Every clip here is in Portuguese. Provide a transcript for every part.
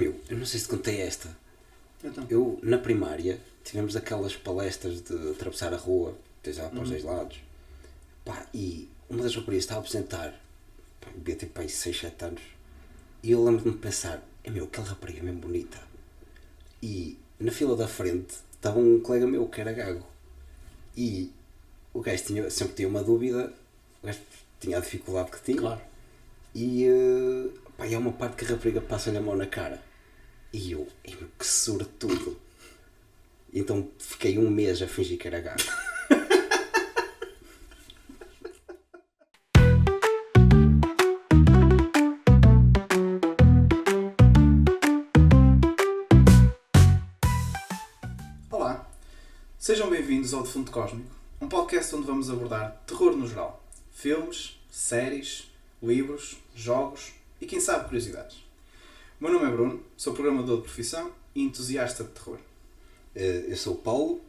eu não sei se te contei esta. Então. Eu, na primária, tivemos aquelas palestras de atravessar a rua, tens lá para os dois lados. Pá, e uma das raparigas estava a apresentar, pá, eu devia ter para aí 6, 7 anos, e eu lembro-me de pensar, aquela rapariga é mesmo bonita. E na fila da frente estava um colega meu que era gago. E o gajo sempre tinha uma dúvida, o gajo tinha a dificuldade que tinha. Claro. E pá, e há uma parte que a rapariga passa-lhe a mão na cara. E eu, que sortudo. E então fiquei um mês a fingir que era gago. Olá, sejam bem-vindos ao Defunto Cósmico, um podcast onde vamos abordar terror no geral. Filmes, séries, livros, jogos e quem sabe curiosidades. O meu nome é Bruno, sou programador de profissão e entusiasta de terror. Eu sou o Paulo,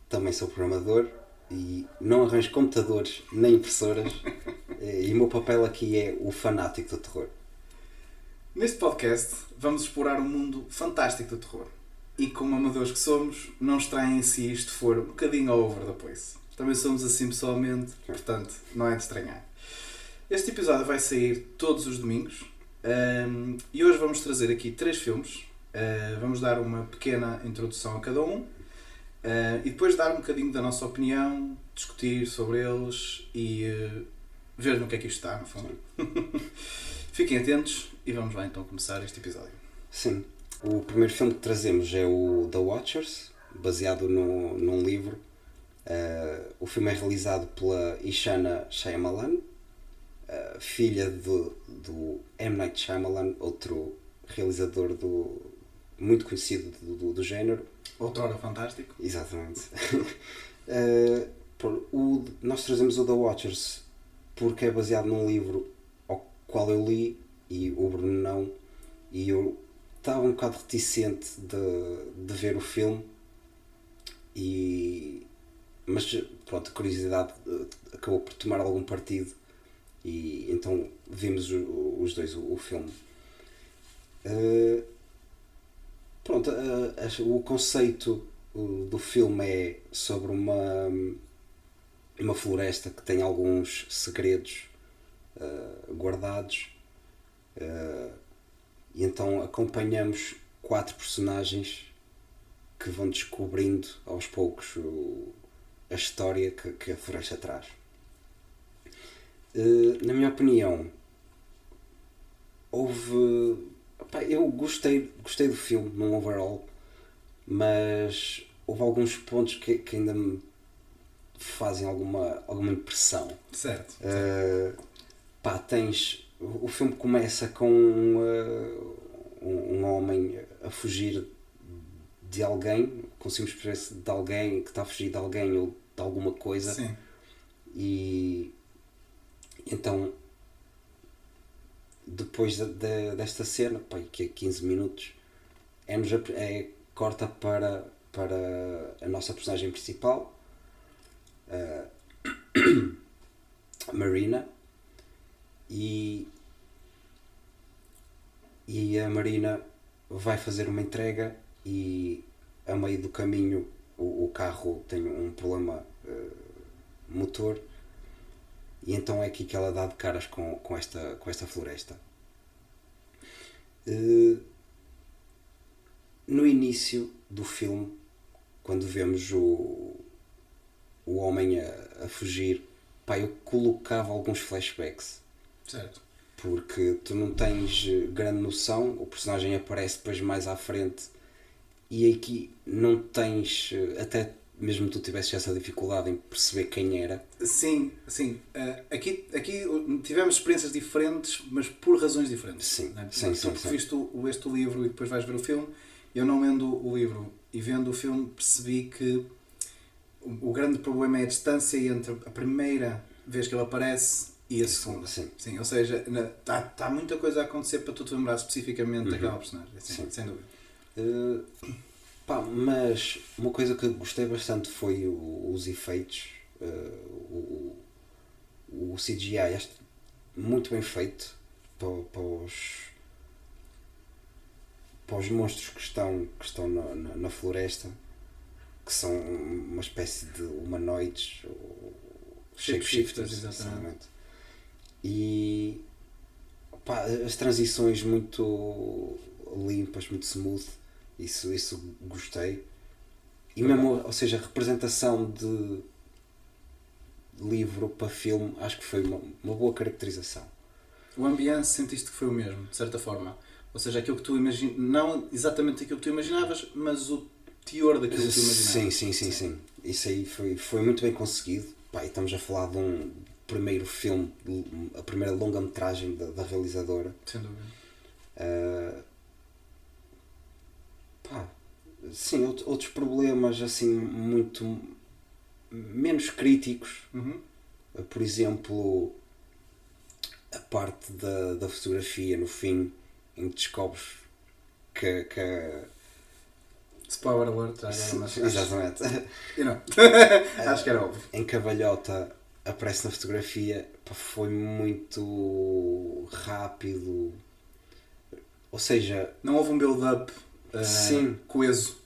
também sou programador e não arranjo computadores nem impressoras. E o meu papel aqui é o fanático do terror. Neste podcast vamos explorar um mundo fantástico do terror. E como amadores que somos, não estranhem se isto for um bocadinho all over the place. Também somos assim pessoalmente, portanto, não é de estranhar. Este episódio vai sair todos os domingos e hoje vamos trazer aqui 3 filmes. Vamos dar uma pequena introdução a cada um e depois dar um bocadinho da nossa opinião, discutir sobre eles e ver no que é que isto está, no fundo. Fiquem atentos e vamos lá então começar este episódio. Sim. O primeiro filme que trazemos é o The Watchers, baseado num livro. O filme é realizado pela Ishana Shyamalan, filha do M. Night Shyamalan, outro realizador muito conhecido do género. Outrora fantástico. Exatamente. Nós trazemos o The Watchers porque é baseado num livro ao qual eu li e o Bruno não, e eu estava um bocado reticente de ver o filme, mas pronto, a curiosidade acabou por tomar algum partido e então vimos os dois o filme. Pronto, o conceito do filme é sobre uma floresta que tem alguns segredos guardados. E então acompanhamos 4 personagens que vão descobrindo aos poucos a história que a floresta traz. Na minha opinião, eu gostei do filme num overall, mas houve alguns pontos que ainda me fazem alguma impressão. Certo. O filme começa com um homem a fugir de alguém, conseguimos perceber de alguém que está a fugir de alguém ou de alguma coisa. Sim. E então depois desta cena, que é 15 minutos, corta para a nossa personagem principal, a Marina, e a Marina vai fazer uma entrega e a meio do caminho o carro tem um problema motor, e então é aqui que ela dá de caras com esta floresta. No início do filme, quando vemos o homem a fugir, eu colocava alguns flashbacks. Certo. Porque tu não tens grande noção, o personagem aparece depois mais à frente e aqui não tens, até mesmo tu tivesses essa dificuldade em perceber quem era. Sim. Aqui tivemos experiências diferentes, mas por razões diferentes. Sim, né? sim. Leste o livro e depois vais ver o filme. Eu não lendo o livro e vendo o filme percebi que o grande problema é a distância entre a primeira vez que ele aparece e a segunda. Sim. Ou seja, está muita coisa a acontecer para tu te lembrar especificamente daquela personagem. Sim. Sem dúvida. Mas uma coisa que gostei bastante foi os efeitos, o CGI, muito bem feito para para os monstros que estão na floresta, que são uma espécie de humanoides ou Shapeshifters, shapeshifters, exatamente. E pá, as transições muito limpas, muito smooth, isso gostei. E mesmo, ou seja, a representação de livro para filme, acho que foi uma boa caracterização. O ambiente sentiste que foi o mesmo, de certa forma. Ou seja, aquilo que tu não exatamente aquilo que tu imaginavas, mas o teor daquilo que tu imaginavas. Sim. Isso aí foi muito bem conseguido. Pá, e estamos a falar de um primeiro filme, a primeira longa-metragem da realizadora. Sem dúvida. Pá, sim, outros problemas assim muito menos críticos. Por exemplo, a parte da fotografia no fim, em que descobres que Spoiler alert, agora, mas exatamente. Acho que era óbvio. Em que a velhota aparece na fotografia, pá, foi muito rápido. Ou seja, não houve um build-up coeso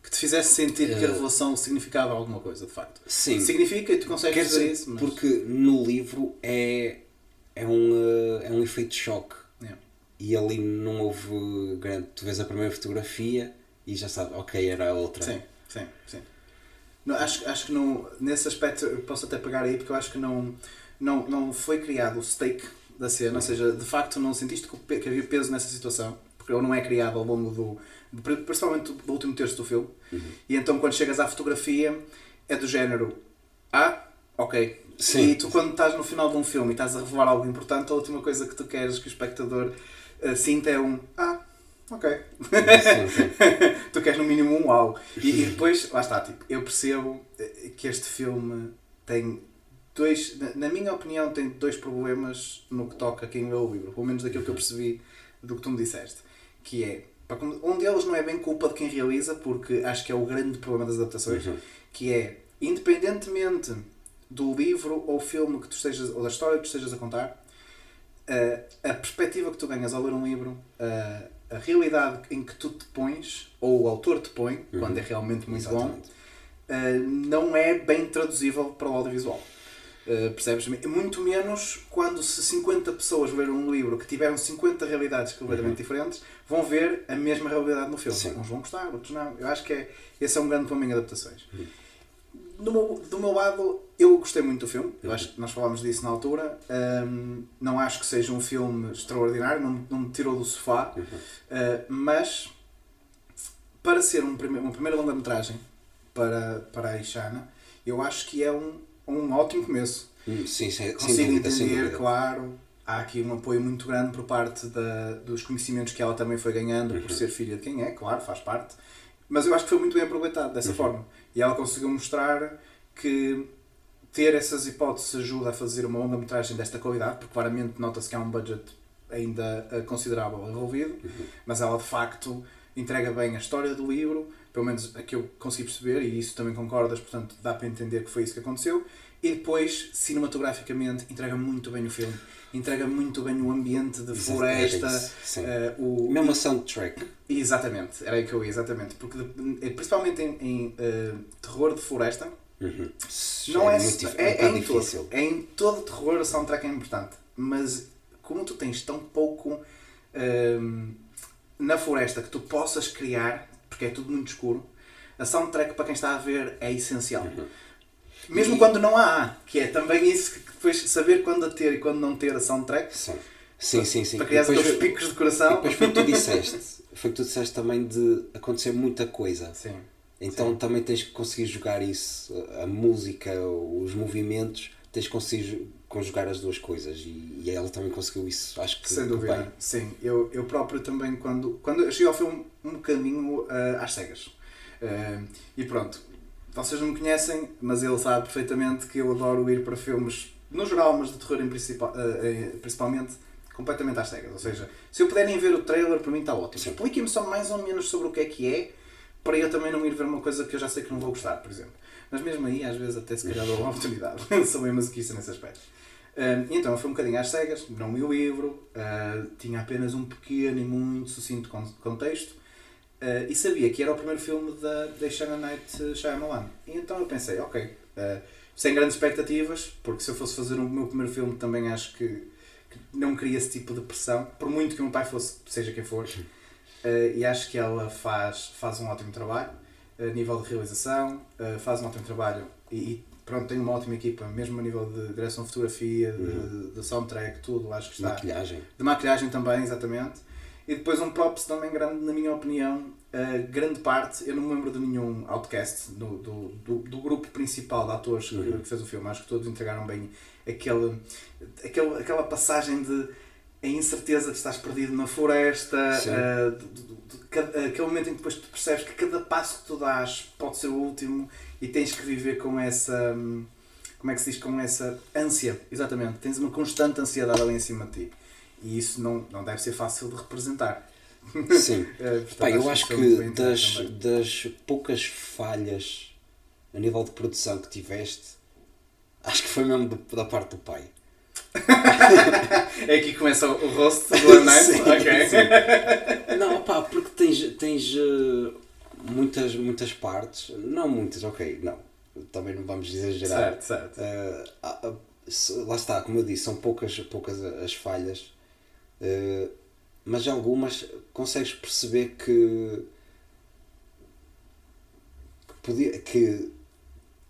que te fizesse sentir que a revelação significava alguma coisa, de facto. Sim. Significa e tu consegues fazer isso. Mas... Porque no livro é um efeito de choque. Yeah. E ali não houve grande. Tu vês a primeira fotografia e já sabes, ok, era a outra. Sim. Não, acho que não, nesse aspecto eu posso até pegar aí, porque eu acho que não foi criado o stake da cena, ou seja, de facto não sentiste que havia peso nessa situação, porque ele não é criado ao longo principalmente do último terço do filme. E então quando chegas à fotografia é do género ok. Sim. E tu quando estás no final de um filme e estás a revelar algo importante, a última coisa que tu queres que o espectador sinta é ok. Sim. Tu queres no mínimo um uau. E depois, lá está, tipo, eu percebo que este filme tem na minha opinião, tem dois problemas no que toca a quem lê o livro, pelo menos daquilo que eu percebi do que tu me disseste, que é, um deles não é bem culpa de quem realiza, porque acho que é o grande problema das adaptações, que é, independentemente do livro ou filme que tu estejas, ou da história que tu estejas a contar, a perspectiva que tu ganhas ao ler um livro, a realidade em que tu te pões, ou o autor te põe, quando é realmente muito bom, não é bem traduzível para o audiovisual. Percebes? Muito menos quando se 50 pessoas leram um livro que tiveram 50 realidades completamente diferentes, vão ver a mesma realidade no filme. Sim. Uns vão gostar, outros não. Eu acho que esse é um grande problema em adaptações. Do meu lado, eu gostei muito do filme. Eu acho que nós falámos disso na altura. Não acho que seja um filme extraordinário, não me tirou do sofá. Mas, para ser uma primeira longa-metragem para a Ishana, eu acho que é um ótimo começo. Sim, consigo entender, claro. Há aqui um apoio muito grande por parte dos conhecimentos que ela também foi ganhando por ser filha de quem é, claro, faz parte. Mas eu acho que foi muito bem aproveitado dessa forma. E ela conseguiu mostrar que ter essas hipóteses ajuda a fazer uma longa-metragem desta qualidade, porque claramente nota-se que há um budget ainda considerável envolvido, mas ela de facto entrega bem a história do livro, pelo menos a que eu consegui perceber, e isso também concordas, portanto dá para entender que foi isso que aconteceu. E depois, cinematograficamente, entrega muito bem o filme. Entrega muito bem o ambiente de floresta. Mesmo a soundtrack. Exatamente, era aí que eu ia, exatamente. Porque, principalmente em terror de floresta, não é difícil. Em todo terror a soundtrack é importante. Mas como tu tens tão pouco na floresta que tu possas criar, porque é tudo muito escuro, a soundtrack para quem está a ver é essencial. Mesmo quando não há, que é também isso que depois saber quando a ter e quando não ter a soundtrack. Sim. Para criar aqueles picos de coração. E depois foi o que tu disseste também de acontecer muita coisa. Sim. Então também tens que conseguir jogar isso, a música, os movimentos, tens que conseguir conjugar as duas coisas e ela também conseguiu isso, acho que sem dúvida, bem. Sim. Eu próprio também, quando eu cheguei ao filme um bocadinho às cegas. E pronto. Vocês não me conhecem, mas ele sabe perfeitamente que eu adoro ir para filmes, no geral, mas de terror principalmente, completamente às cegas. Ou seja, se eu puderem ver o trailer, para mim está ótimo. Expliquem-me só mais ou menos sobre o que é, para eu também não ir ver uma coisa que eu já sei que não vou gostar, por exemplo. Mas mesmo aí, às vezes, até se calhar dou uma oportunidade. Sou bem masoquista nesse aspecto. Então, eu fui um bocadinho às cegas, não li o livro, tinha apenas um pequeno e muito sucinto contexto. e sabia que era o primeiro filme da M. Night Shyamalan. E então eu pensei, ok, sem grandes expectativas, porque se eu fosse fazer o meu primeiro filme também acho que não queria esse tipo de pressão, por muito que o meu pai fosse, seja quem for, e acho que ela faz um ótimo trabalho a nível de realização, faz um ótimo trabalho e pronto, tem uma ótima equipa, mesmo a nível de direção de fotografia, de soundtrack, tudo, acho que está. Maquilhagem. De maquilhagem também, exatamente. E depois um props também grande, na minha opinião, grande parte, eu não me lembro de nenhum outcast do grupo principal de atores que fez o filme, acho que todos entregaram bem aquela passagem de a incerteza de estás perdido na floresta, aquele momento em que depois tu percebes que cada passo que tu dás pode ser o último e tens que viver com essa, como é que se diz, com essa ânsia, exatamente, tens uma constante ansiedade ali em cima de ti. E isso não deve ser fácil de representar. Sim. Pá, eu acho que das poucas falhas a nível de produção que tiveste, acho que foi mesmo da parte do pai. É aqui que começa o roast do M. Night? Sim, ok. sim. Não, pá, porque tens muitas partes, não muitas, ok, não, também não vamos exagerar. Certo. Lá está, como eu disse, são poucas as falhas. Mas algumas consegues perceber que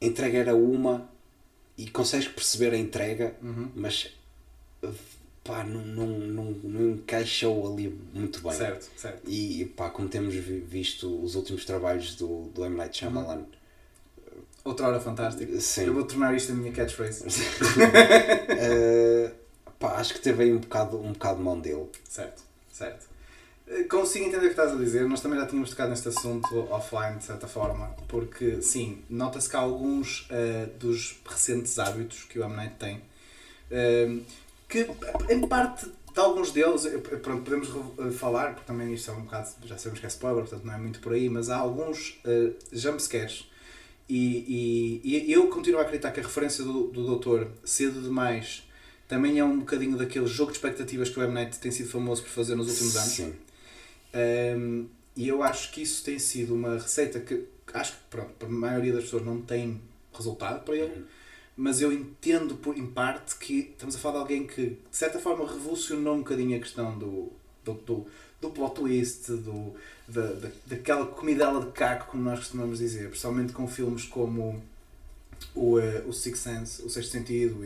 a entrega era uma e consegues perceber a entrega, mas pá, não encaixou ali muito bem. Certo. E pá, como temos visto os últimos trabalhos do M. Night Shyamalan, outra hora fantástica. Sim. Eu vou tornar isto a minha catchphrase. Pá, acho que teve aí um bocado de mão dele. Certo. Consigo entender o que estás a dizer, nós também já tínhamos tocado neste assunto offline de certa forma, porque sim, nota-se que há alguns dos recentes hábitos que o M. Night tem, que em parte de alguns deles, pronto, podemos falar, porque também isto é um bocado, já sabemos que é spoiler, portanto não é muito por aí, mas há alguns jumpscares. E eu continuo a acreditar que a referência do Doutor cedo demais também é um bocadinho daquele jogo de expectativas que o M. Night tem sido famoso por fazer nos últimos anos. Sim. E eu acho que isso tem sido uma receita que acho que pronto, para a maioria das pessoas não tem resultado para ele, mas eu entendo em parte que estamos a falar de alguém que de certa forma revolucionou um bocadinho a questão do plot twist, daquela comidela de caco, como nós costumamos dizer, principalmente com filmes como o Sixth Sense, o Sexto Sentido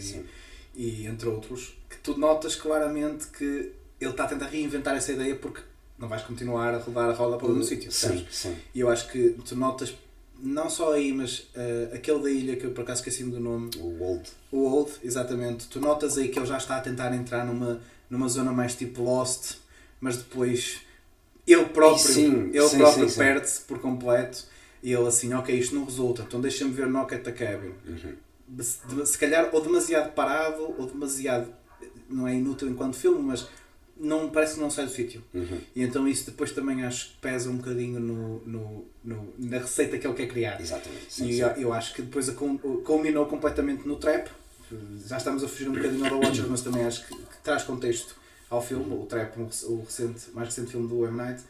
e entre outros, que tu notas claramente que ele está a tentar reinventar essa ideia porque não vais continuar a rodar a roda para o mesmo sítio. Sim. E eu acho que tu notas, não só aí, mas aquele da ilha que eu por acaso esqueci-me do nome. O Old, exatamente. Tu notas aí que ele já está a tentar entrar numa zona mais tipo Lost, mas depois ele próprio perde-se por completo e ele assim, ok, isto não resulta, então deixa-me ver Knock at the Cabin. Se calhar ou demasiado parado ou demasiado, não é inútil enquanto filme, mas não, parece que não sai do sítio. E então isso depois também acho que pesa um bocadinho na receita que ele quer criar. Exatamente. Eu acho que depois culminou completamente no trap. Já estamos a fugir um bocadinho ao The Watcher, mas também acho que traz contexto ao filme. O Trap, o mais recente filme do M. Night,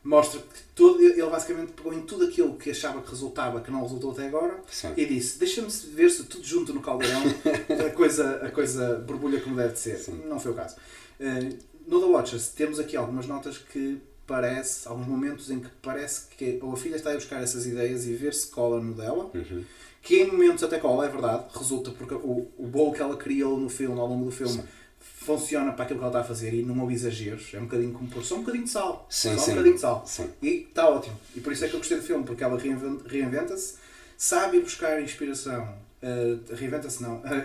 mostra que ele basicamente pegou em tudo aquilo que achava que resultava, que não resultou até agora, e disse, deixa-me ver se tudo junto no caldeirão a coisa borbulha como deve de ser. Não foi o caso. No The Watchers temos aqui algumas notas que parece, alguns momentos em que parece que ou a filha está a buscar essas ideias e ver se cola no dela, que em momentos até cola, é verdade, resulta porque o bolo que ela criou no filme, ao longo do filme, funciona para aquilo que ela está a fazer e não houve exageros, é um bocadinho como pôr só um bocadinho de sal, um bocadinho de sal, e está ótimo, e por isso é que eu gostei do filme, porque ela reinventa-se, sabe ir buscar inspiração,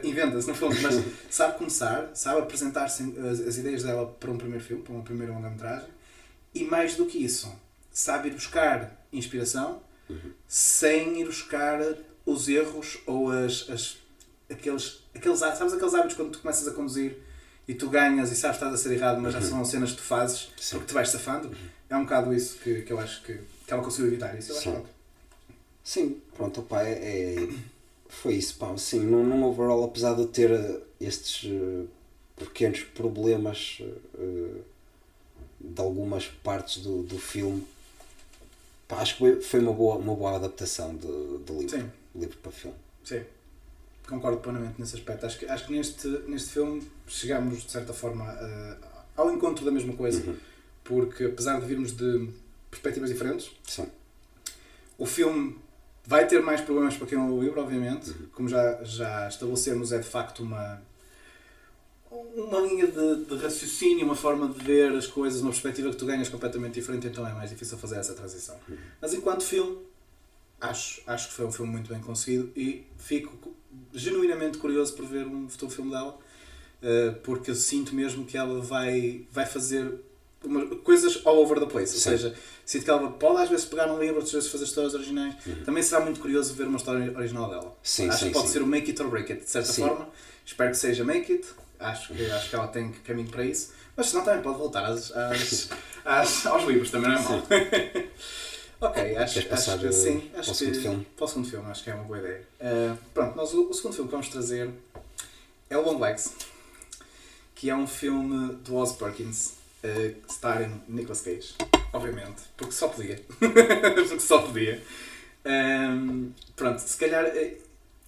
inventa-se no fundo, mas sabe começar, sabe apresentar-se as ideias dela para um primeiro filme, para uma primeira longa-metragem, e mais do que isso, sabe ir buscar inspiração sem ir buscar os erros ou sabes aqueles hábitos quando tu começas a conduzir e tu ganhas e sabes que estás a ser errado, mas já são cenas que tu fazes porque te vais safando. É um bocado isso que eu acho que ela conseguiu evitar. Isso eu acho pronto. Sim, pronto, opa, foi isso, pá, sim, num overall, apesar de ter estes pequenos problemas de algumas partes do filme, Pá, acho que foi uma boa adaptação do livro. Sim. Livro para filme. Sim. Concordo plenamente nesse aspecto. Acho que neste filme chegamos, de certa forma, ao encontro da mesma coisa. Porque, apesar de virmos de perspectivas diferentes, Sim. o filme vai ter mais problemas para quem lê o livro, obviamente. Como já estabelecemos, é de facto uma linha de raciocínio, uma forma de ver as coisas, uma perspectiva que tu ganhas completamente diferente, então é mais difícil fazer essa transição. Mas enquanto filme, acho que foi um filme muito bem conseguido e fico genuinamente curioso por ver um futuro filme dela, porque eu sinto mesmo que ela vai fazer coisas all over the place. Ou seja, sinto que ela pode às vezes pegar num livro, outras vezes fazer histórias originais. Também será muito curioso ver uma história original dela. Acho que pode ser o make it or break it, de certa forma. Espero que seja make it. Acho que ela tem caminho para isso. Mas senão também pode voltar aos livros, também não é mau. Ok, acho que sim. Para o segundo filme, acho que é uma boa ideia. Pronto, o segundo filme que vamos trazer é o Long Legs, que é um filme do Oz Perkins, starring Nicolas Cage, obviamente, porque só podia. Pronto, se calhar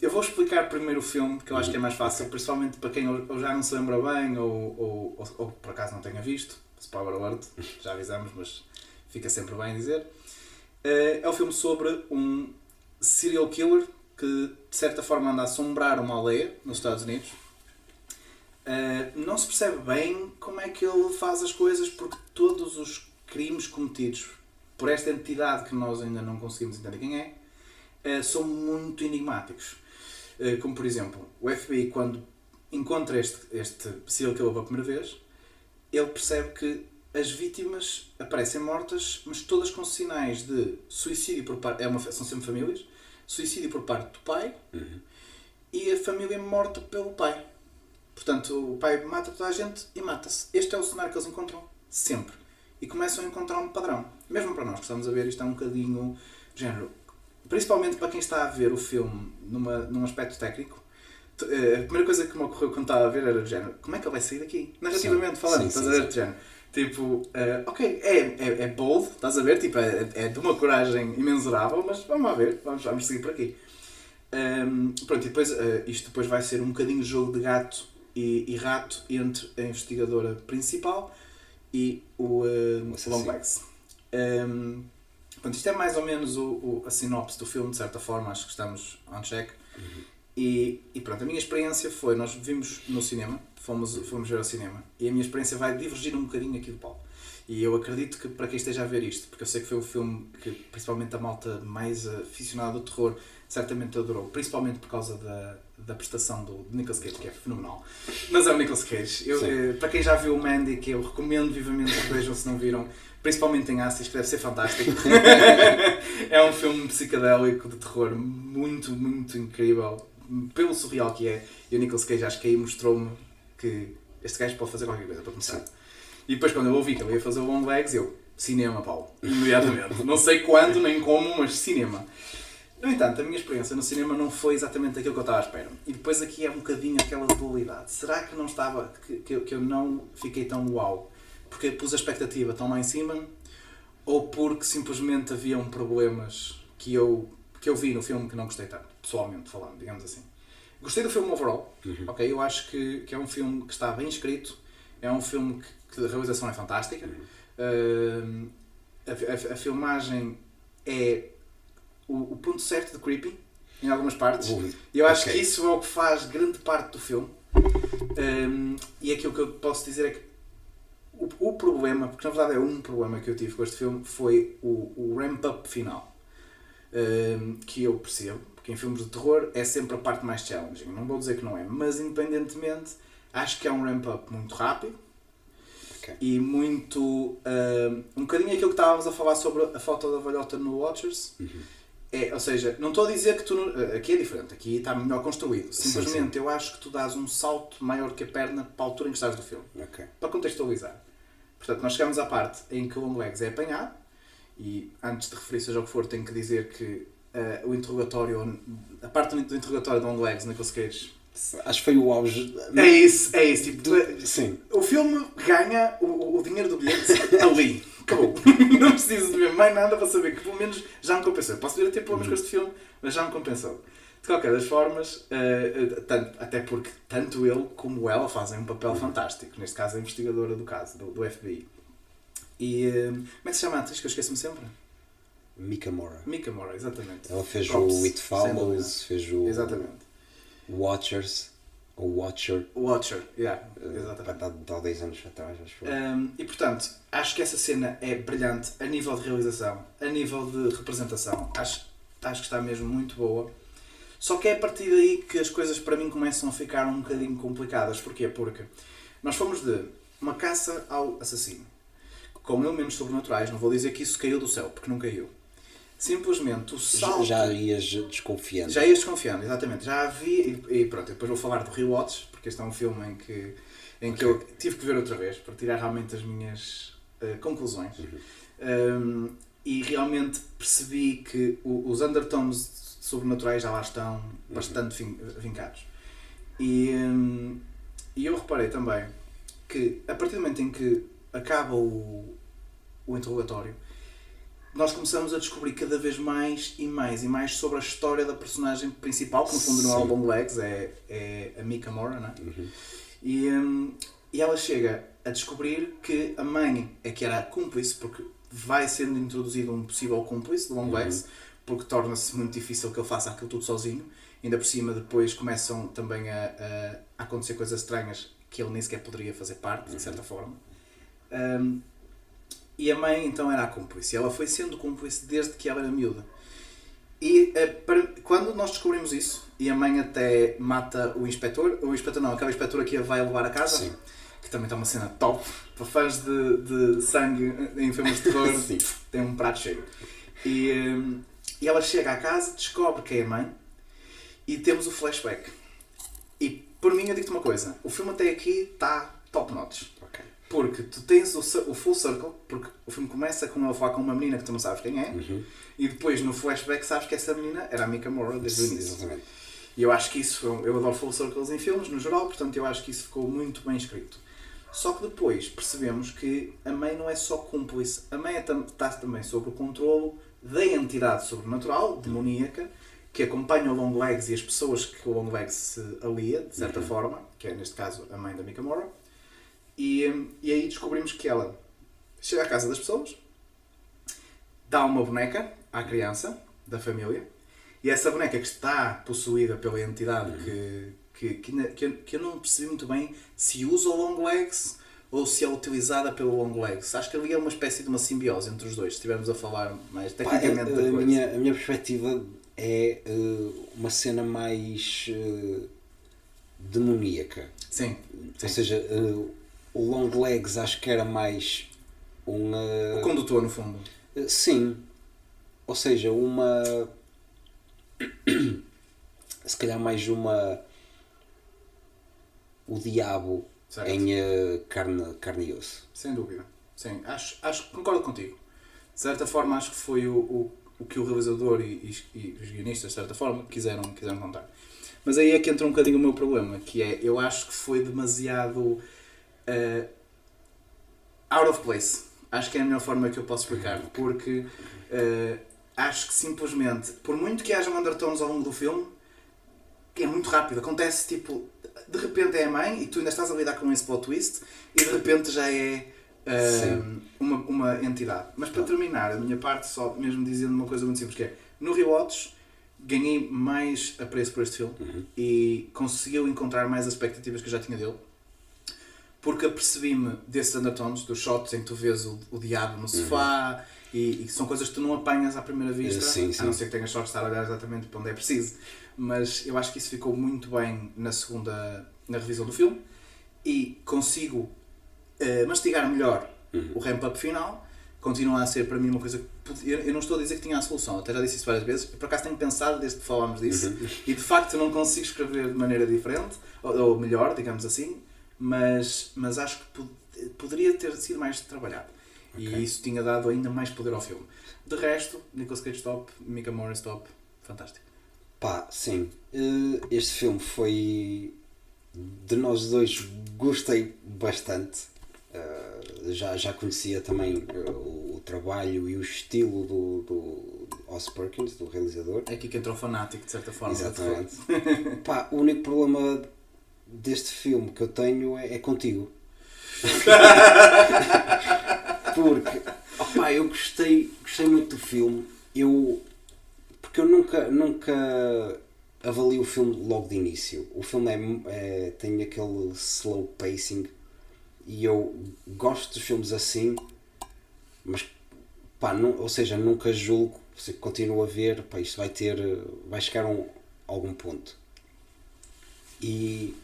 eu vou explicar primeiro o filme, que eu acho que é mais fácil, principalmente para quem ou já não se lembra bem ou por acaso não tenha visto. Spoiler alert, já avisamos, mas fica sempre bem dizer. É um filme sobre um serial killer que de certa forma anda a assombrar uma aldeia nos Estados Unidos. Não se percebe bem como é que ele faz as coisas, porque todos os crimes cometidos por esta entidade que nós ainda não conseguimos entender quem é, são muito enigmáticos. Como por exemplo, o FBI, quando encontra este serial killer pela primeira vez, ele percebe que as vítimas aparecem mortas, mas todas com sinais de suicídio por parte... são sempre famílias. Suicídio por parte do pai e a família morta pelo pai. Portanto, o pai mata toda a gente e mata-se. Este é o cenário que eles encontram sempre. E começam a encontrar um padrão. Mesmo para nós que estamos a ver, isto é um bocadinho género. Principalmente para quem está a ver o filme num aspecto técnico. A primeira coisa que me ocorreu quando estava a ver era o género. Como é que ele vai sair daqui? Narrativamente falando, estás a ver o género? Tipo, ok, é bold, estás a ver? Tipo, é de uma coragem imensurável, mas vamos lá ver, vamos seguir por aqui. Pronto, e depois, isto depois vai ser um bocadinho jogo de gato e rato entre a investigadora principal e o Long Legs. Pronto, isto é mais ou menos a sinopse do filme, de certa forma, acho que estamos on check. E pronto, a minha experiência foi, nós vimos no cinema, fomos ver ao cinema, e a minha experiência vai divergir um bocadinho aqui do Paulo. E eu acredito que para quem esteja a ver isto, porque eu sei que foi o filme que principalmente a malta mais aficionada do terror certamente adorou, principalmente por causa da prestação do Nicolas Cage, que é fenomenal. Mas é o Nicolas Cage. Para quem já viu o Mandy, que eu recomendo vivamente que vejam se não viram, principalmente em Ácidos, que deve ser fantástico. É um filme psicadélico de terror muito, muito incrível, pelo surreal que é. E o Nicolas Cage acho que aí mostrou-me que este gajo pode fazer qualquer coisa, para começar. Sim. E depois quando eu ouvi que ele ia fazer o Long Legs, cinema, Paulo, imediatamente. Não sei quando, nem como, mas cinema. No entanto, a minha experiência no cinema não foi exatamente aquilo que eu estava à espera. E depois aqui é um bocadinho aquela dualidade. Será que não estava, que eu não fiquei tão uau? Porque pus a expectativa tão lá em cima? Ou porque simplesmente haviam problemas que eu vi no filme que não gostei tanto, pessoalmente falando, digamos assim. Gostei do filme overall, ok? Eu acho que é um filme que está bem escrito, é um filme que a realização é fantástica, a filmagem é o ponto certo de creepy, em algumas partes, e eu acho que isso é o que faz grande parte do filme, e aquilo que eu posso dizer é que o problema, porque na verdade é um problema que eu tive com este filme, foi o ramp-up final, que eu percebo, porque em filmes de terror é sempre a parte mais challenging, não vou dizer que não é, mas independentemente, acho que é um ramp-up muito rápido, e muito, um bocadinho aquilo que estávamos a falar sobre a foto da velhota no Watchers. Ou seja, não estou a dizer que tu... Aqui é diferente, aqui está melhor construído. Simplesmente eu acho que tu dás um salto maior que a perna para a altura em que estás do filme. Para contextualizar. Portanto, nós chegamos à parte em que o Long Legs é apanhado, e antes de referir seja o que for, tenho que dizer que o interrogatório, a parte do interrogatório do Long Legs, Nicolas Cage... Acho que foi o auge... É isso. Tipo, sim. O filme ganha o dinheiro do bilhete ali. Acabou. Não preciso de ver mais nada para saber que pelo menos já me compensou. Posso vir a ter problemas com este filme, mas já me compensou. De qualquer das formas, até porque tanto ele como ela fazem um papel fantástico. Neste caso, a investigadora do caso, do FBI. E como é que se chama a atriz que eu esqueço-me sempre? Mika Mora. Mika Mora, exatamente. Ela fez Props, o It Follows, fez o exatamente. Watchers, ou Watcher. Watcher, yeah, exatamente. Há 10 anos atrás, acho que foi. E portanto, acho que essa cena é brilhante a nível de realização, a nível de representação. Acho que está mesmo muito boa. Só que é a partir daí que as coisas para mim começam a ficar um bocadinho complicadas. Porquê? Porque nós fomos de uma caça ao assassino com elementos sobrenaturais. Não vou dizer que isso caiu do céu, porque não caiu. Simplesmente o salto... Já ias desconfiando. Já ias desconfiando, exatamente. Já havia... E pronto, depois vou falar do Rewatch, porque este é um filme em que eu tive que ver outra vez para tirar realmente as minhas conclusões. E realmente percebi que os undertones sobrenaturais já lá estão bastante vincados. E eu reparei também que a partir do momento em que acaba o interrogatório, nós começamos a descobrir cada vez mais e mais sobre a história da personagem principal, que no fundo não é o Longlegs, é a Mika Mora, não é? E ela chega a descobrir que a mãe é que era a cúmplice, porque vai sendo introduzido um possível cúmplice do Longlegs, porque torna-se muito difícil que ele faça aquilo tudo sozinho. Ainda por cima depois começam também a acontecer coisas estranhas que ele nem sequer poderia fazer parte, de certa forma. E a mãe então era a cúmplice. Ela foi sendo cúmplice desde que ela era miúda. E quando nós descobrimos isso, e a mãe até mata o inspetor não, aquela inspetora que a vai levar a casa, sim, que também está uma cena top, para fãs de sangue em filmes de terror, tem um prato cheio. E ela chega à casa, descobre que é a mãe, e temos o flashback. E por mim eu digo-te uma coisa, o filme até aqui está top notch. Okay. Porque tu tens o full circle, porque o filme começa com ela falar com uma menina que tu não sabes quem é, e depois no flashback sabes que essa menina era a Mika Mora desde o início. Exatamente. E eu acho que isso, eu adoro full circles em filmes no geral, portanto eu acho que isso ficou muito bem escrito. Só que depois percebemos que a mãe não é só cúmplice, a mãe está também sob o controlo da entidade sobrenatural, demoníaca, que acompanha o Longlegs e as pessoas que o Longlegs se alia, de certa forma, que é neste caso a mãe da Mika Mora. E aí descobrimos que ela chega à casa das pessoas, dá uma boneca à criança da família, e essa boneca que está possuída pela entidade que eu não percebi muito bem se usa o Longlegs ou se é utilizada pelo Longlegs. Acho que ali é uma espécie de uma simbiose entre os dois, se estivermos a falar mais tecnicamente da coisa. A minha perspectiva é uma cena mais demoníaca. Sim. Ou seja, o Longlegs acho que era mais o condutor, no fundo. Sim. Ou seja, se calhar mais o diabo, certo, em carne e osso. Sem dúvida. Sim, acho que concordo contigo. De certa forma acho que foi o que o realizador e os guionistas, de certa forma, quiseram contar. Mas aí é que entra um bocadinho o meu problema, que é, eu acho que foi demasiado out of place. Acho que é a melhor forma que eu posso explicar, porque acho que simplesmente, por muito que haja undertones ao longo do filme, é muito rápido. Acontece, tipo, de repente é a mãe e tu ainda estás a lidar com esse plot twist e de repente já é uma entidade. Mas para terminar, a minha parte, só mesmo dizendo uma coisa muito simples, que é, no Rewatch ganhei mais apreço por este filme e conseguiu encontrar mais as expectativas que eu já tinha dele, porque apercebi-me desses undertones, dos shots em que tu vês o diabo no sofá, e são coisas que tu não apanhas à primeira vista, a não ser que tenhas sorte de estar a olhar exatamente para onde é preciso. Mas eu acho que isso ficou muito bem na revisão do filme, e consigo mastigar melhor o ramp-up final. Continua a ser para mim uma coisa que eu não estou a dizer que tinha a solução, até já disse isso várias vezes, por acaso tenho pensado desde que falámos disso, e de facto não consigo escrever de maneira diferente, ou melhor, digamos assim, mas acho que poderia ter sido mais trabalhado, e isso tinha dado ainda mais poder ao filme. De resto, Nicolas Cage top, Mika Mora top, fantástico. Pá, sim, este filme foi, de nós dois, gostei bastante. já conhecia também o trabalho e o estilo do Oz Perkins, do realizador. É aqui que entrou o fanático, de certa forma. Exatamente. Pá, o único problema deste filme que eu tenho é contigo. Porque opá, eu gostei muito do filme. Porque eu nunca avalio o filme logo de início. O filme tem aquele slow pacing e eu gosto dos filmes assim, mas pá, ou seja, nunca julgo, se continuo a ver, pá, isto vai chegar a algum ponto. E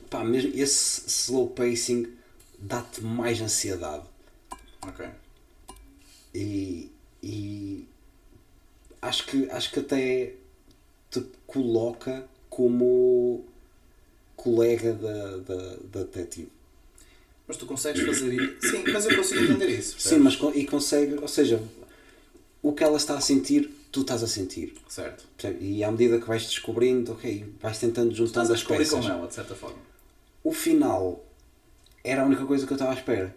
pá, mesmo esse slow pacing dá-te mais ansiedade. Ok. E acho que até te coloca como colega da detetive. Mas tu consegues fazer isso? Sim, mas eu consigo entender isso. Sim, mas consegue, ou seja, o que ela está a sentir, tu estás a sentir. Certo. E à medida que vais descobrindo, ok, vais tentando juntando as peças. Com ela, de certa forma. O final era a única coisa que eu estava à espera.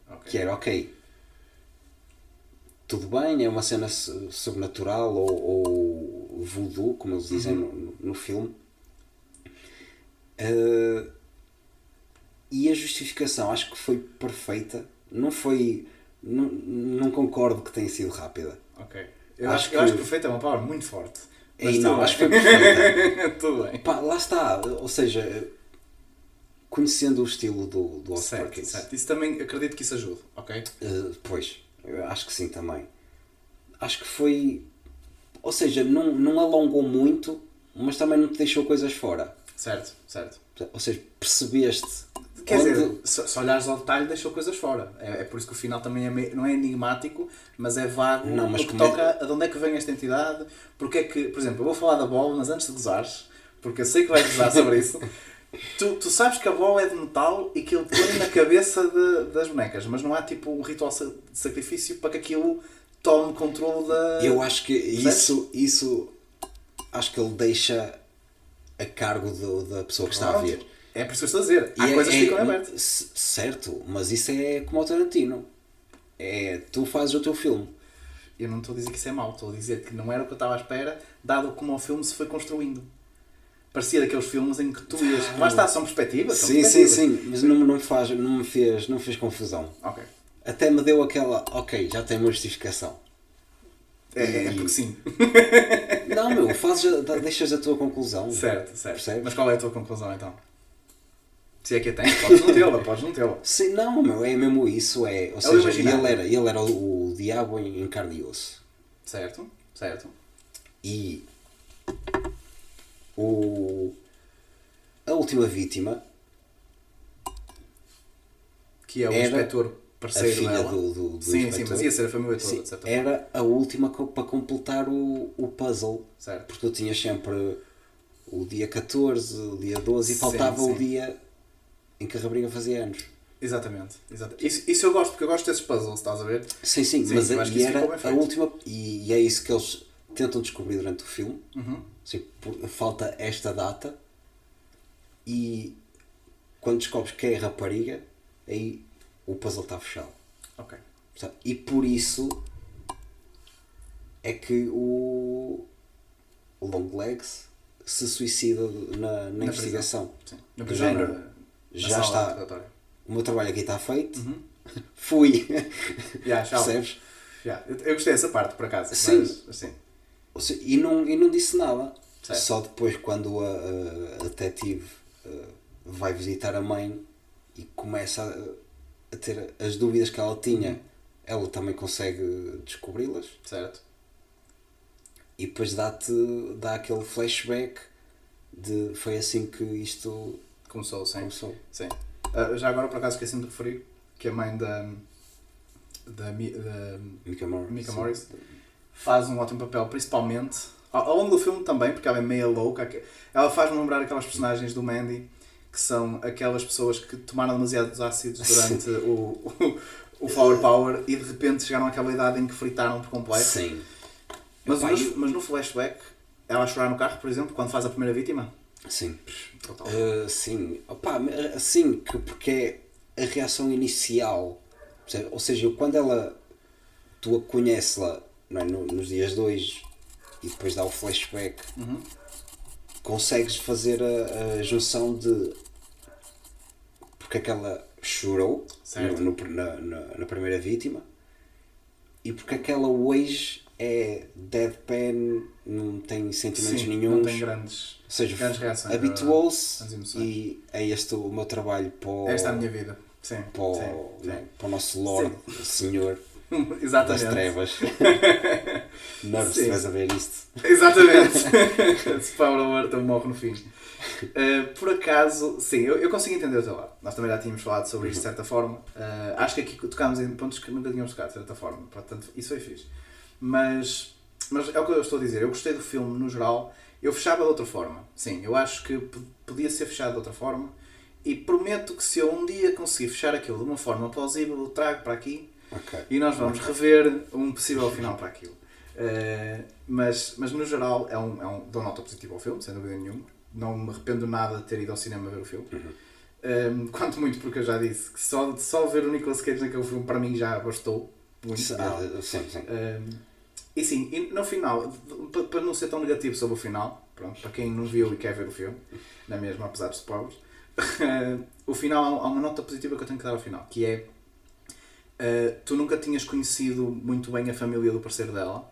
Okay. Que era, ok, tudo bem, é uma cena sobrenatural ou voodoo, como eles dizem no filme. E a justificação acho que foi perfeita. Não concordo que tenha sido rápida. Ok. Eu acho que perfeita é uma palavra muito forte. Acho que foi perfeita. Tudo bem. Pá, lá está. Ou seja, conhecendo o estilo do Oz Perkins. Certo. Isso também acredito que isso ajude, ok? Pois, eu acho que sim também. Acho que foi... Ou seja, não alongou muito, mas também não te deixou coisas fora. Certo. Ou seja, percebeste... Quer dizer, se olhares ao detalhe, deixou coisas fora. É por isso que o final também não é enigmático, mas é vago no que toca a de onde é que vem esta entidade, porque é que... Por exemplo, eu vou falar da bola, mas antes de gozares, porque eu sei que vais gozar sobre isso... Tu sabes que a bola é de metal e que ele põe na cabeça das bonecas, mas não há tipo um ritual de sacrifício para que aquilo tome controle da... Eu acho que isso acho que ele deixa a cargo da pessoa que está a ver. É por isso que eu estou a dizer. Há coisas que ficam abertas. Certo, mas isso é como o Tarantino. Tu fazes o teu filme. Eu não estou a dizer que isso é mau, estou a dizer que não era o que eu estava à espera, dado como o filme se foi construindo. Parecia daqueles filmes em que tu ias... Lá está, são perspectivas. Sim, mas não me fez confusão. Ok. Até me deu aquela... Ok, já tem uma justificação. É porque sim. Não, deixas a tua conclusão. Certo. Percebes? Mas qual é a tua conclusão então? Se é que a tens, podes não tê-la. Sim, não, é mesmo isso. Ou seja, ele era o diabo em carne e osso. Certo. E... a última vítima que é o inspetor parceiro a filha dela. do sim, inspetor. mas ia ser a família toda, de certa forma. Era a última para completar o puzzle. Certo. Porque tu tinhas sempre o dia 14, o dia 12 e faltava o dia em que a rapariga fazia anos. Exatamente. Isso eu gosto, porque eu gosto desses puzzles, estás a ver? Sim, mas era a última, e é isso que eles tentam descobrir durante o filme. Assim, falta esta data e quando descobres que é a rapariga, aí o puzzle está fechado. Ok. E por isso é que o Longlegs se suicida na investigação. Sim. Na prisão, já está. O meu trabalho aqui está feito. Fui. Percebes? Eu gostei dessa parte, por acaso. Sim. Mas, assim. E não disse nada. Certo. Só depois, quando a detetive vai visitar a mãe e começa a ter as dúvidas que ela tinha, ela também consegue descobri-las. Certo. E depois dá aquele flashback de foi assim que isto começou. Sim. Já agora, por acaso, esqueci-me de referir que a mãe da Mika Morris faz um ótimo papel, principalmente ao longo do filme também, porque ela é meio louca. Ela faz-me lembrar aquelas personagens do Mandy, que são aquelas pessoas que tomaram demasiados ácidos durante o Flower Power e de repente chegaram àquela idade em que fritaram por completo. Sim. Mas no flashback, ela a chorar no carro, por exemplo, quando faz a primeira vítima. Sim. Total. Sim. Sim, porque a reação inicial, percebe? Ou seja, quando tu a conheces-la, não é, nos dias 2 e depois dá o flashback, consegues fazer a junção de porque é que ela chorou na primeira vítima e porque é que ela hoje é deadpan, não tem sentimentos nenhuns, não tem grandes reações, habituou-se e é este o meu trabalho para esta é a minha vida, para o nosso Lord, Senhor exatamente. das trevas. Não, se vais a ver isto. Exatamente. Se Power Alert eu morro no fim. Por acaso, sim, eu consigo entender o teu lado. Nós também já tínhamos falado sobre isto de certa forma. Acho que aqui tocámos em pontos que nunca tínhamos tocado de certa forma. Portanto, isso foi fixe. Mas é o que eu estou a dizer. Eu gostei do filme no geral. Eu fechava de outra forma. Sim, eu acho que podia ser fechado de outra forma. E prometo que se eu um dia conseguir fechar aquilo de uma forma plausível, eu trago para aqui. Okay. E nós vamos rever um possível final para aquilo. Mas no geral dou nota positiva ao filme, sem dúvida nenhuma. Não me arrependo nada de ter ido ao cinema ver o filme. Quanto muito porque eu já disse que só ver o Nicolas Cage naquele filme para mim já bastou muito. Sim. E sim, e no final, para não ser tão negativo sobre o final, pronto, para quem não viu e quer ver o filme, na mesma, apesar dos spoilers, o final, há uma nota positiva que eu tenho que dar ao final, que é tu nunca tinhas conhecido muito bem a família do parceiro dela,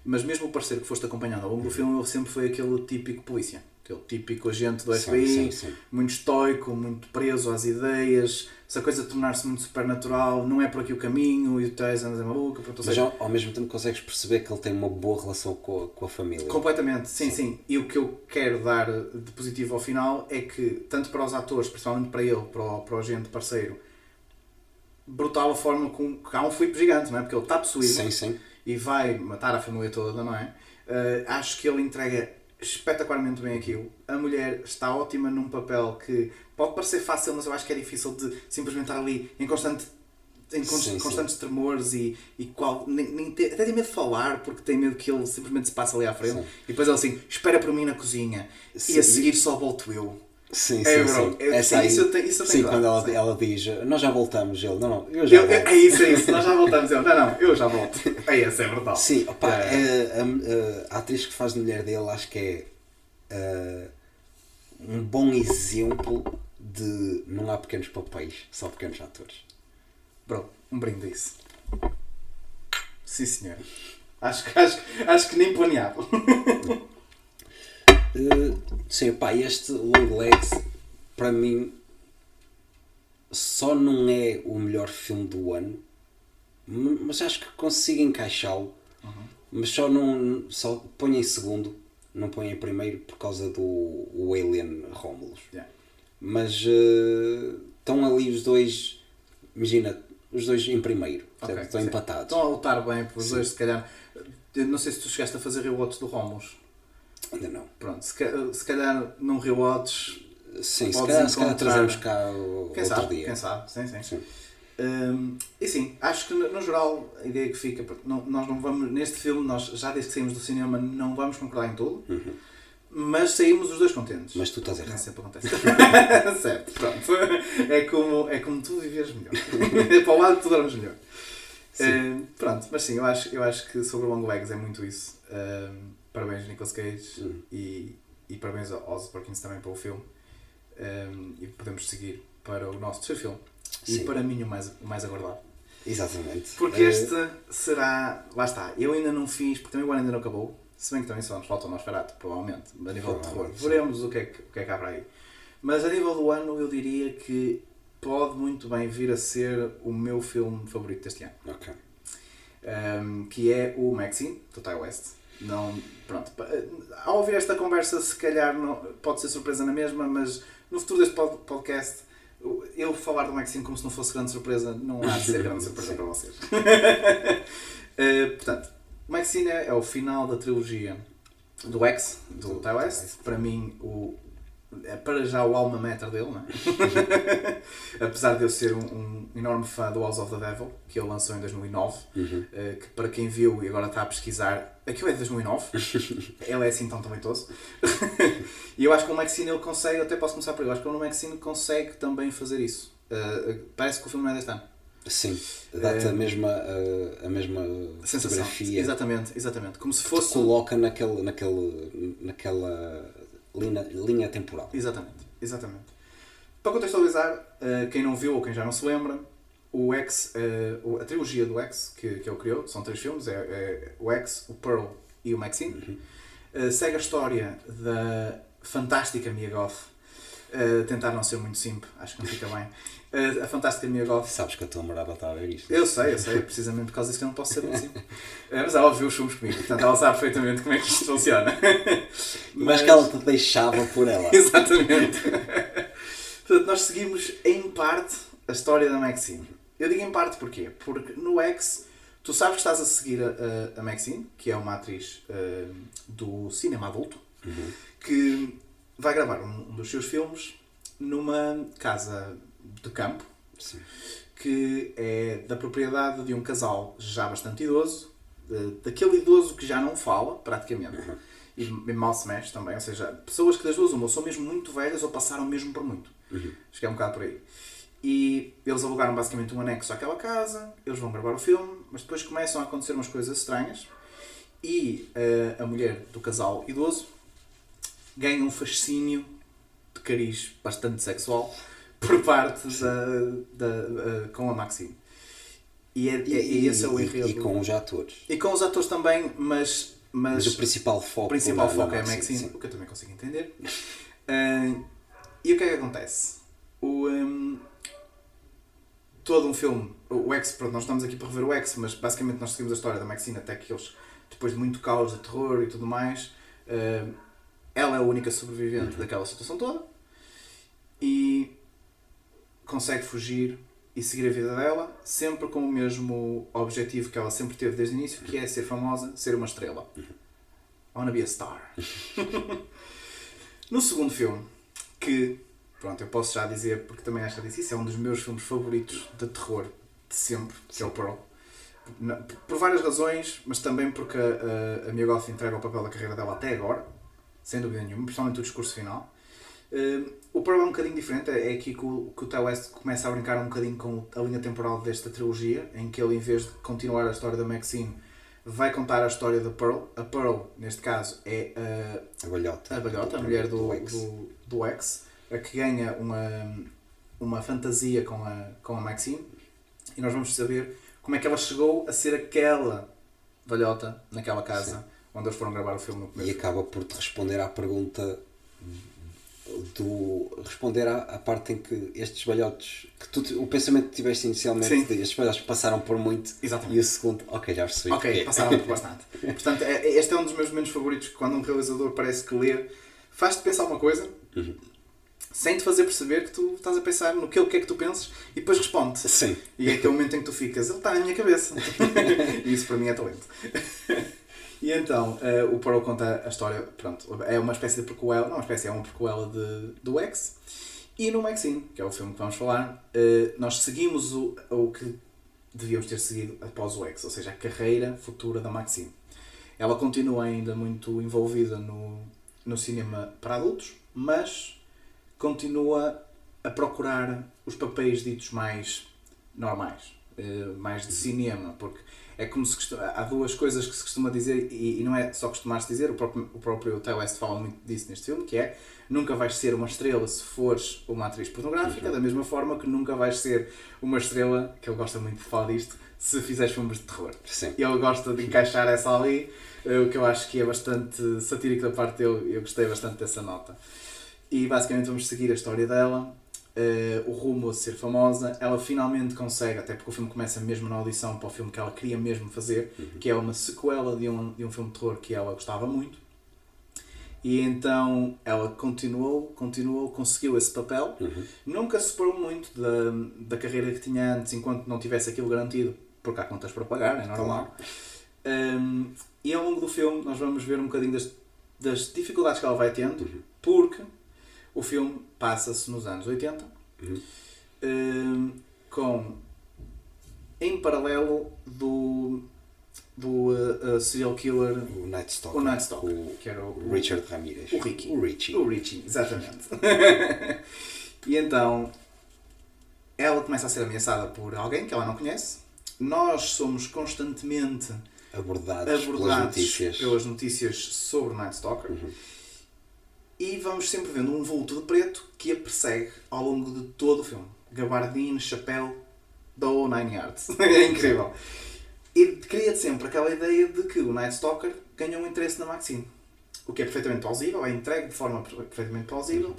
mas mesmo o parceiro que foste acompanhando ao longo do filme, ele sempre foi aquele típico polícia, aquele típico agente do FBI, muito estoico, muito preso às ideias, essa coisa de tornar-se muito supernatural, não é por aqui o caminho, e o Tess anda a maluca. Mas ao mesmo tempo consegues perceber que ele tem uma boa relação com a família. Completamente, sim. E o que eu quero dar de positivo ao final é que, tanto para os atores, principalmente para ele, para o agente parceiro, brutal a forma como que há um flip gigante, não é? Porque ele está possuído e vai matar a família toda, não é? Acho que ele entrega espetacularmente bem aquilo. A mulher está ótima num papel que pode parecer fácil, mas eu acho que é difícil de simplesmente estar ali em constantes tremores e até tem medo de falar porque tem medo que ele simplesmente se passe ali à frente. E depois ele assim, espera por mim na cozinha e a seguir só volto eu. Sim. Isso eu tenho quando ela diz, nós já voltamos, ele, não, eu já volto. É isso, nós já voltamos, eu já volto. Essa é verdade. Sim, opa, a atriz que faz de mulher dele, acho que é um bom exemplo de não há pequenos papéis, só pequenos atores. Bro, um brinde a isso. Sim, senhor. Acho que nem planeava. Sim, pá, este Long Legs para mim só não é o melhor filme do ano, mas acho que consigo encaixá-lo, mas só ponho em segundo, não ponho em primeiro por causa do Alien Romulus. Mas estão ali os dois, imagina, os dois em primeiro, estão empatados. Estão a lutar bem por os dois, se calhar. Eu não sei se tu chegaste a fazer rewatch do Romulus. Ainda não. Pronto, se calhar num rewatch. Sim, se calhar trazemos cá outro dia. Quem sabe, sim. E sim, acho que no geral a ideia que fica, nós não vamos, neste filme, nós já desde que saímos do cinema não vamos concordar em tudo, mas saímos os dois contentes. Mas tu estás errado. Não sempre acontece. Certo, pronto. É como tu viveres melhor. Para o lado de tu dormes melhor. Pronto, mas sim, eu acho que sobre o Long Legs é muito isso. Parabéns Nicolas Cage e parabéns ao Ozzy Perkins também pelo filme. E podemos seguir para o nosso terceiro filme. Sim. E para mim o mais aguardado. Exatamente. Porque este será... Lá está, eu ainda não fiz, porque também o ano ainda não acabou. Se bem que também só nos falta o Nosferatu, provavelmente, a nível de terror. Veremos o que é que há para aí. Mas a nível do ano eu diria que pode muito bem vir a ser o meu filme favorito deste ano. Ok. Que é o Maxine, do Ty West. Não, pronto. Ao ouvir esta conversa, se calhar não, pode ser surpresa na mesma, mas no futuro deste podcast, eu falar do Maxine como se não fosse grande surpresa, não há de ser grande surpresa para vocês. Portanto, o Maxine é o final da trilogia do X, do Ty West. Para mim, é para já o alma mater dele, não é? Apesar de eu ser um enorme fã do House of the Devil, que ele lançou em 2009, que para quem viu e agora está a pesquisar, aquilo é de 2009, ele é assim tão talentoso. E eu acho que o Maxine ele consegue, até posso começar por aí, eu acho que o Maxine consegue também fazer isso. Parece que o filme não é deste ano. Sim, dá-te a mesma Sensação. fotografia. Exatamente. Como se fosse... Coloca naquela linha temporal. Exatamente. Para contextualizar, quem não viu ou quem já não se lembra, o X, a trilogia do X, que ele criou, são 3 filmes, o X, o Pearl e o Maxine. Segue a história da fantástica Mia Goth. Tentar não ser muito simp, acho que não fica bem. A fantástica Mia Goth. Sabes que a tua namorada está a ver isto. Eu sei, precisamente por causa disso que eu não posso ser muito simp. Mas ela viu os filmes comigo, portanto ela sabe perfeitamente como é que isto funciona. Mas que ela te deixava por ela. Exatamente. Portanto, nós seguimos em parte a história da Maxine. Eu digo em parte porquê? Porque no X, tu sabes que estás a seguir a Maxine, que é uma atriz do cinema adulto, que vai gravar um dos seus filmes numa casa de campo. Sim. Que é da propriedade de um casal já bastante idoso, daquele idoso que já não fala, praticamente, e mal se mexe também, ou seja, pessoas que das duas uma, ou são mesmo muito velhas ou passaram mesmo por muito. Acho que é um bocado por aí. E eles alugaram basicamente um anexo àquela casa, eles vão gravar o filme, mas depois começam a acontecer umas coisas estranhas e a mulher do casal idoso ganha um fascínio de cariz bastante sexual por parte com a Maxine. E esse é o enredo. E com os atores. E com os atores também, mas o principal foco, é a Maxine, o que eu também consigo entender. E o que é que acontece? Todo um filme, o X, pronto, nós estamos aqui para rever o X, mas basicamente nós seguimos a história da Maxine até que eles, depois de muito caos, de terror e tudo mais, ela é a única sobrevivente daquela situação toda e consegue fugir e seguir a vida dela, sempre com o mesmo objetivo que ela sempre teve desde o início, que é ser famosa, ser uma estrela. I wanna be a star. No segundo filme, que, pronto, eu posso já dizer, porque também acho que disse isso, é um dos meus filmes favoritos de terror de sempre, que é o Pearl. Por várias razões, mas também porque a Mia Goth entrega o papel da carreira dela até agora, sem dúvida nenhuma, principalmente o discurso final. O Pearl é um bocadinho diferente, é aqui que o Ty West começa a brincar um bocadinho com a linha temporal desta trilogia, em que ele, em vez de continuar a história da Maxine, vai contar a história da Pearl. A Pearl, neste caso, é a balhota, a mulher do X, a que ganha uma fantasia com a Maxine, e nós vamos saber como é que ela chegou a ser aquela balhota naquela casa. Sim. Onde eles foram gravar o filme no começo. E acaba por te responder à pergunta responder à parte em que estes balhotes que o pensamento que tiveste inicialmente de estes balhotes passaram por muito. Exatamente. E o segundo, ok, já percebi. Passaram por bastante. Portanto, este é um dos meus momentos favoritos, quando um realizador parece que lê, faz-te pensar uma coisa sem te fazer perceber que tu estás a pensar no que ele quer que tu penses e depois responde. Sim. E é aquele momento em que tu ficas, ele está na minha cabeça. E isso para mim é talento. E então, o Pearl conta a história, pronto, é uma espécie de prequela, não uma espécie, é uma prequela do X. E no Maxine, que é o filme que vamos falar, nós seguimos o que devíamos ter seguido após o X, ou seja, a carreira futura da Maxine. Ela continua ainda muito envolvida no cinema para adultos, mas continua a procurar os papéis ditos mais normais, mais de cinema, porque é como se há duas coisas que se costuma dizer, e não é só costumar-se dizer, o próprio Ty West fala muito disso neste filme, que é, nunca vais ser uma estrela se fores uma atriz pornográfica, da mesma forma que nunca vais ser uma estrela, que ele gosta muito de falar disto, se fizeres filmes de terror. Sim. E ele gosta de encaixar essa ali, o que eu acho que é bastante satírico da parte dele, eu gostei bastante dessa nota. E basicamente vamos seguir a história dela, o rumo a ser famosa. Ela finalmente consegue, até porque o filme começa mesmo na audição para o filme que ela queria mesmo fazer, que é uma sequela de um filme de terror que ela gostava muito. E então ela continuou, conseguiu esse papel. Nunca se separou muito da carreira que tinha antes, enquanto não tivesse aquilo garantido, porque há contas para pagar, é normal. E ao longo do filme nós vamos ver um bocadinho das dificuldades que ela vai tendo, porque o filme passa-se nos anos 80, em paralelo do serial killer, o Night Stalker, que era o Richard Ramirez. O Richie, exatamente. E então ela começa a ser ameaçada por alguém que ela não conhece. Nós somos constantemente abordados pelas notícias sobre o Night Stalker. E vamos sempre vendo um vulto de preto que a persegue ao longo de todo o filme. Gabardine, chapéu, da whole nine yards. É incrível. E cria-te sempre aquela ideia de que o Night Stalker ganhou um interesse na Maxine. O que é perfeitamente plausível, é entregue de forma perfeitamente plausível.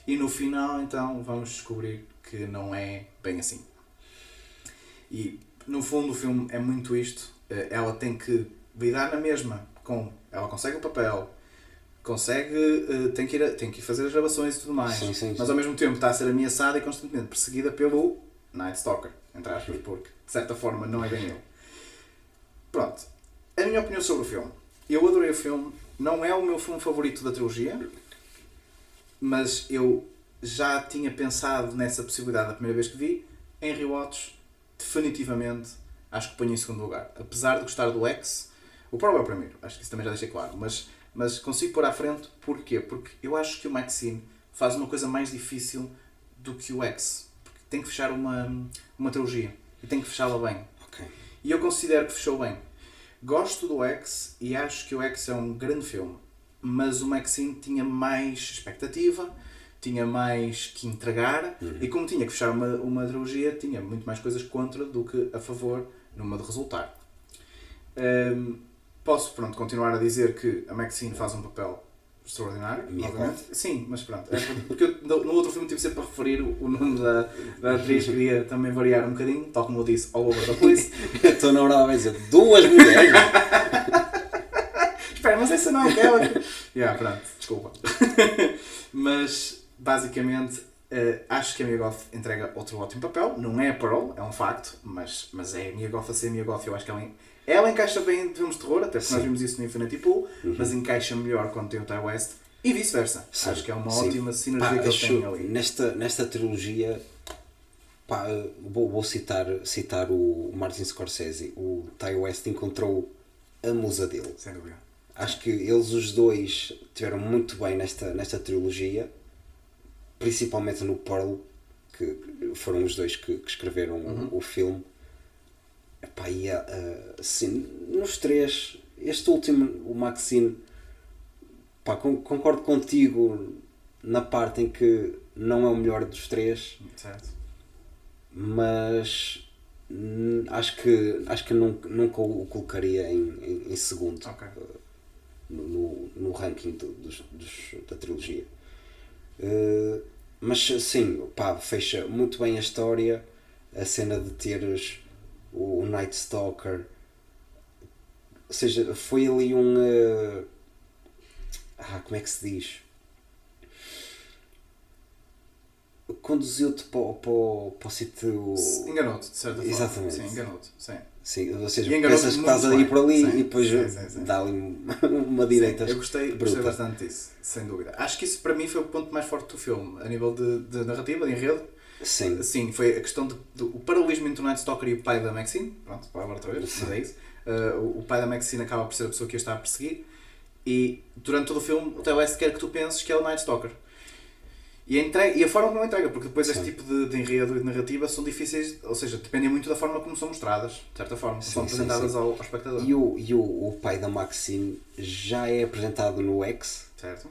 E no final, então, vamos descobrir que não é bem assim. E, no fundo, o filme é muito isto. Ela tem que lidar na mesma com... Ela consegue o papel, tem que ir fazer as gravações e tudo mais. Sim. Mas, ao mesmo tempo, está a ser ameaçada e constantemente perseguida pelo Night Stalker, entre aspas, porque, de certa forma, não é bem ele. Pronto. A minha opinião sobre o filme. Eu adorei o filme. Não é o meu filme favorito da trilogia, mas eu já tinha pensado nessa possibilidade da primeira vez que vi. Em rewatch, definitivamente, acho que ponho em segundo lugar. Apesar de gostar do X, o Pearl é o primeiro. Acho que isso também já deixei claro. Mas consigo pôr à frente. Porquê? Porque eu acho que o Maxine faz uma coisa mais difícil do que o X. Porque tem que fechar uma trilogia. E tem que fechá-la bem. Okay. E eu considero que fechou bem. Gosto do X e acho que o X é um grande filme. Mas o Maxine tinha mais expectativa, tinha mais que entregar. E como tinha que fechar uma trilogia, tinha muito mais coisas contra do que a favor numa de resultar. Posso, continuar a dizer que a Maxine faz um papel extraordinário, obviamente. Sim, mas pronto. É porque eu, no outro filme tive sempre a referir o nome da atriz, queria também variar um bocadinho, tal como eu disse, all over the place. A tua namorada vai dizer 2 mulheres. Espera, mas essa não é aquela que... pronto, desculpa. Mas, basicamente, acho que a Mia Goth entrega outro ótimo papel. Não é a Pearl, é um facto, mas é a Mia Goth a ser a Mia Goth. Eu acho que ela encaixa bem em filmes de terror, até porque nós vimos isso no Infinity Pool, mas encaixa melhor quando tem o Ty West e vice-versa. Acho que é uma ótima sinergia que eles têm ali. Nesta trilogia, vou citar o Martin Scorsese. O Ty West encontrou a musa dele. Sem dúvida. Acho que eles os dois tiveram muito bem nesta trilogia, principalmente no Pearl, que foram os dois que escreveram o filme. Assim, nos 3, este último, o Maxine, concordo contigo na parte em que não é o melhor dos 3, certo. Mas acho que nunca o colocaria em segundo. Okay. No ranking da trilogia. Mas sim, fecha muito bem a história, a cena de teres o Night Stalker, ou seja, foi ali como é que se diz? Conduziu-te para o sítio... Enganou-te, de certa forma. Exatamente. Sim, enganou-te, sim. Sim, ou seja, pensas que estás a ir por ali e depois dá ali uma direita. Sim, eu gostei bastante disso, sem dúvida. Acho que isso para mim foi o ponto mais forte do filme, a nível de narrativa, de enredo. Sim, foi a questão o paralelismo entre o Night Stalker e o pai da Maxine. Pronto, agora outra vez, mas é isso. O pai da Maxine acaba por ser a pessoa que a está a perseguir e durante todo o filme o Ty West quer que tu penses que é o Night Stalker. E a forma como entrega, porque depois este tipo de enredo e de narrativa são difíceis, ou seja, dependem muito da forma como são mostradas, de certa forma, como são apresentadas ao espectador. E o pai da Maxine já é apresentado no X, certo,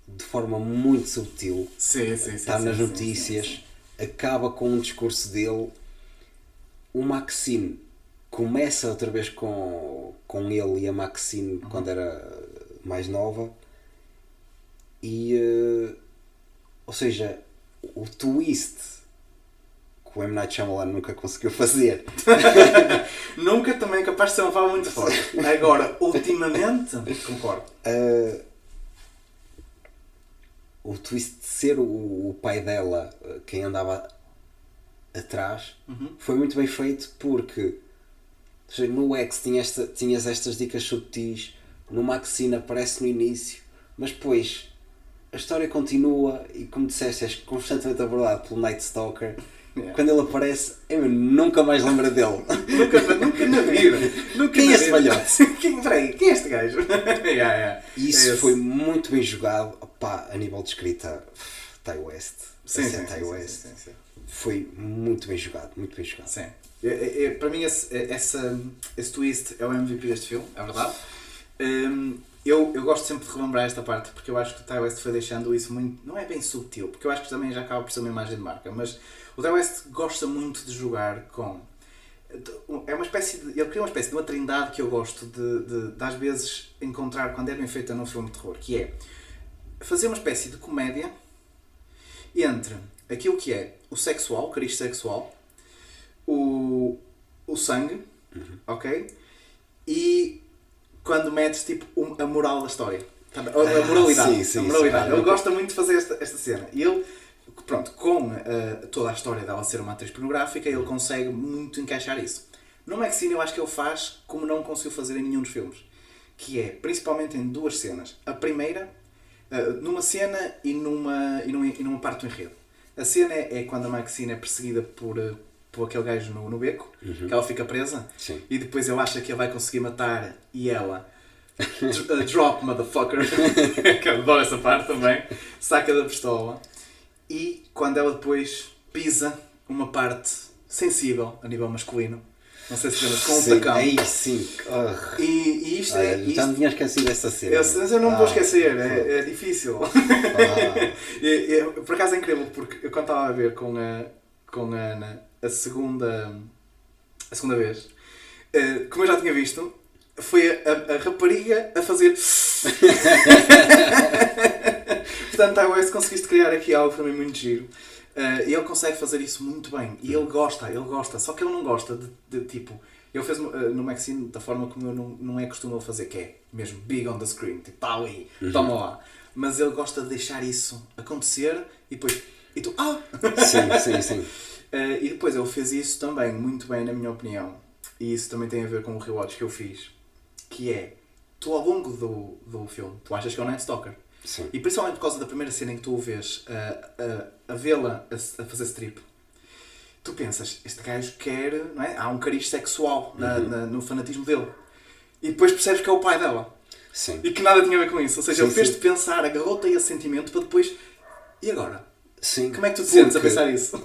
de forma muito subtil. Está nas notícias, acaba com um discurso dele. O Maxine começa outra vez com ele e a Maxine quando era mais nova e... ou seja, o twist que o M. Night Shyamalan nunca conseguiu fazer. Nunca também é capaz de ser uma fala muito forte. Agora, ultimamente, concordo. O twist de ser o pai dela quem andava atrás foi muito bem feito porque, ou seja, no X tinhas estas dicas sutis, no Maxine aparece no início, mas depois a história continua e, como disseste, és constantemente abordado pelo Night Stalker. Quando ele aparece, eu nunca mais lembro dele. Nunca na vida. Quem é esse velhote? Quem é este gajo? E isso foi muito bem jogado. A nível de escrita, Ty West. Sim. foi muito bem jogado, muito bem jogado. Sim. Para mim esse twist é o MVP deste filme, é verdade. Eu gosto sempre de relembrar esta parte porque eu acho que o Ty West foi deixando isso muito, não é bem subtil, porque eu acho que também já acaba por ser uma imagem de marca, mas o Ty West gosta muito de jogar com... É uma espécie de, ele cria uma espécie de uma trindade que eu gosto de às vezes encontrar quando é bem feita num filme de terror, que é fazer uma espécie de comédia entre aquilo que é o sexual, o cariz sexual, o sangue, ok? E quando metes tipo a moral da história. A moralidade. Sim, a moralidade. Ele gosta muito de fazer esta cena. E ele, pronto, com toda a história dela ser uma atriz pornográfica, ele consegue muito encaixar isso. No Maxine eu acho que ele faz como não conseguiu fazer em nenhum dos filmes. Que é, principalmente em duas cenas. A primeira, numa cena e numa parte do enredo. A cena é quando a Maxine é perseguida por aquele gajo no beco, que ela fica presa, Sim. e depois ele acha que ele vai conseguir matar e ela drop motherfucker, que eu adoro essa parte também, saca da pistola, e quando ela depois pisa uma parte sensível a nível masculino, não sei se lembras, com o tacão. Aí sim. E isto é... Já me tinha esquecido dessa cena. Eu não vou esquecer, é difícil. Por acaso é incrível, porque eu quando estava a ver com a Ana a segunda vez, como eu já tinha visto, foi a rapariga a fazer... Portanto, Ty West conseguiste criar aqui algo também muito giro. E ele consegue fazer isso muito bem. E ele gosta. Só que ele não gosta de tipo... Ele fez no Maxine da forma como eu não é costume ele fazer, que é mesmo big on the screen. Tipo, tá ali, toma lá. Mas ele gosta de deixar isso acontecer e depois... E tu... Sim. E depois ele fez isso também muito bem, na minha opinião. E isso também tem a ver com o rewatch que eu fiz. Que é... Tu ao longo do filme, tu achas que é o Night Stalker. Sim. E principalmente por causa da primeira cena em que tu o vês a vê-la a fazer strip, tu pensas, este gajo quer, não é? Há um cariz sexual no fanatismo dele. E depois percebes que é o pai dela. Sim. E que nada tinha a ver com isso. Ou seja, ele fez-te sim. pensar, agarrou-te a esse sentimento para depois... E agora? Sim. Como é que tu te sentes a pensar isso?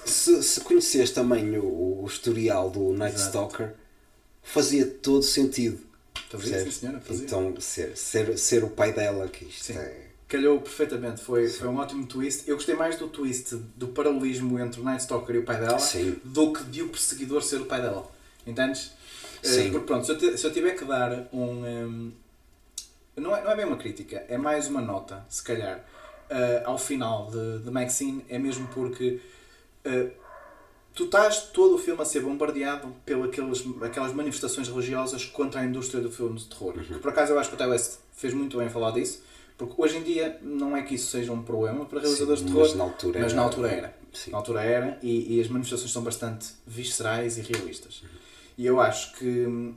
Se conheces também o historial do Night Stalker, fazia todo sentido. Sim, senhora, fazia. Então, ser o pai dela, que isto Sim. é... Calhou perfeitamente, foi um ótimo twist. Eu gostei mais do twist do paralelismo entre o Night Stalker e o pai dela do que de o perseguidor ser o pai dela. Entendes? Sim. Porque pronto, se eu tiver que dar não é bem uma crítica, é mais uma nota, se calhar, ao final de Maxine, é mesmo porque tu estás todo o filme a ser bombardeado pelas aquelas manifestações religiosas contra a indústria do filme de terror. Que, por acaso eu acho que o Ty West fez muito bem falar disso, porque hoje em dia não é que isso seja um problema para realizadores de terror, mas na altura era. Na altura era, e as manifestações são bastante viscerais e realistas. E eu acho que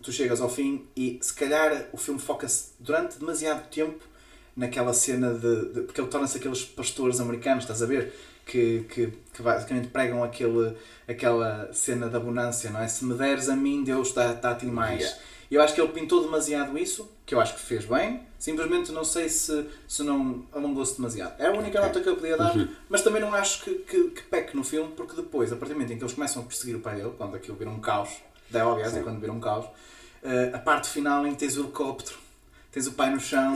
tu chegas ao fim e se calhar o filme foca-se durante demasiado tempo naquela cena porque ele torna-se aqueles pastores americanos, estás a ver? Que basicamente pregam aquela cena da abundância, não é? Se me deres a mim, Deus dá-te mais. Yeah. E eu acho que ele pintou demasiado isso, que eu acho que fez bem, simplesmente não sei se não alongou-se demasiado. É a única nota que eu podia dar, mas também não acho que peque no filme, porque depois, a partir do momento em que eles começam a perseguir o pai dele, quando aquilo vira um caos, aliás, é quando vira um caos, a parte final em que tens o helicóptero, tens o pai no chão,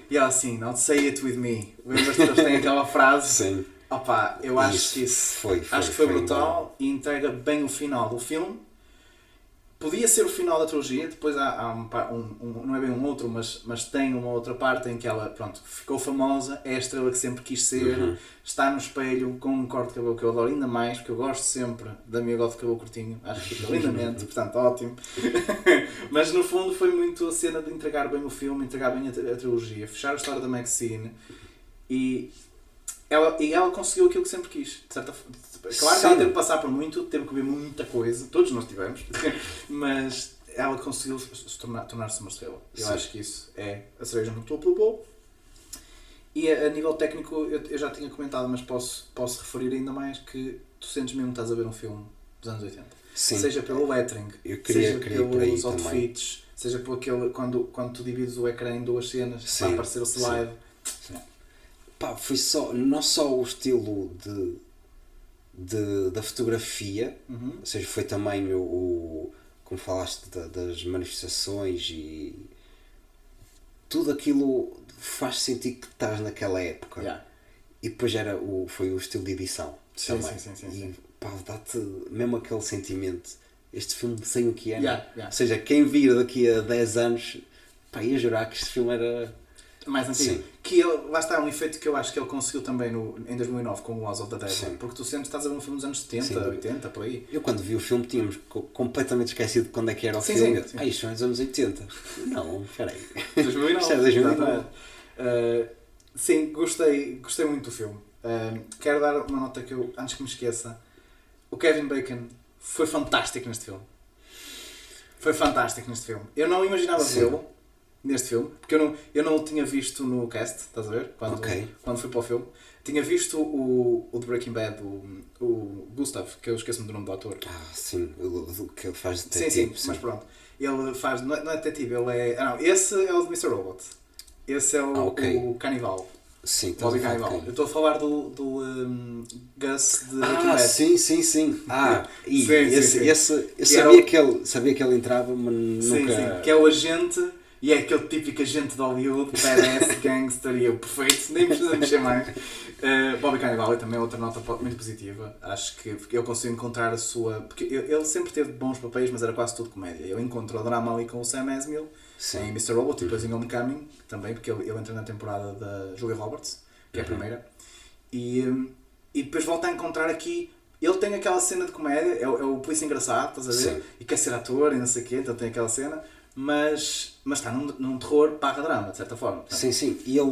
e ela assim, not say it with me. Lembras que eles têm aquela frase? Sim. Opa, eu acho que isso foi brutal e entrega bem o final do filme. Podia ser o final da trilogia, depois há não é bem um outro, mas tem uma outra parte em que ela, pronto, ficou famosa, é a estrela que sempre quis ser, está no espelho com um corte de cabelo que eu adoro ainda mais, porque eu gosto sempre da minha gosto de cabelo curtinho, acho que fica lindamente, portanto, ótimo. Mas no fundo foi muito a cena de entregar bem o filme, entregar bem a trilogia, fechar a história da Maxine e ela conseguiu aquilo que sempre quis, de certa forma. Claro que ela teve que passar por muito, teve que ver muita coisa, todos nós tivemos, mas ela conseguiu tornar-se uma estrela. Eu acho que isso é a cereja no topo do bolo. E a nível técnico, eu já tinha comentado, mas posso referir ainda mais que tu sentes mesmo que estás a ver um filme dos anos 80. Sim. Seja pelo lettering, seja pelos outfits, seja por aquele, quando tu divides o ecrã em duas cenas, vai aparecer o slide. Pá, foi não só o estilo da fotografia, ou seja, foi também como falaste das manifestações e tudo aquilo faz sentir que estás naquela época. Yeah. E depois foi o estilo de edição também. Sim. Pá, dá-te mesmo aquele sentimento. Este filme tem o que é. Yeah. Ou seja, quem vir daqui a 10 anos, pá, ia jurar que este filme era mais antigo. Que lá está um efeito que eu acho que ele conseguiu também em 2009 com o House of the Dead. Porque tu sempre estás a ver um filme dos anos 70, 80, por aí. Eu quando vi o filme tínhamos completamente esquecido de quando é que era o filme. Isto é dos anos 80. Não, espera aí. 2009. Isto é 2009. Sim, gostei muito do filme. Quero dar uma nota que eu, antes que me esqueça, o Kevin Bacon foi fantástico neste filme. Eu não imaginava vê-lo neste filme, porque eu não o tinha visto no cast, estás a ver? Quando fui para o filme. Tinha visto o The Breaking Bad, o Gustav, que eu esqueço-me do nome do ator. Sim, o que ele faz de detetive. Sim, mas pronto. Ele faz, não é detetive, ele é... não, esse é o de Mr. Robot. Esse é o Canibal. Sim, Bobby Cannavale. Eu estou a falar do Gus de Breaking Bad. Sim. Sim. Eu sabia que ele entrava, mas nunca... Sim, que é o agente, e é aquele típico agente de Hollywood, badass, gangster, e eu perfeito, nem precisa mexer mais. Bobby Cannavale também é outra nota muito positiva. Acho que eu consigo encontrar a sua... Porque ele sempre teve bons papéis, mas era quase tudo comédia. Eu encontro o drama ali com o Sam Esmail, em Mr. Robot, e depois em Homecoming, também, porque ele entra na temporada da Julia Roberts, que é a primeira. E depois volta a encontrar aqui... Ele tem aquela cena de comédia, é o polícia engraçado, estás a ver? Sim. E quer ser ator e não sei o quê, então tem aquela cena. Mas está num terror barra drama, de certa forma. Portanto, sim. E ele,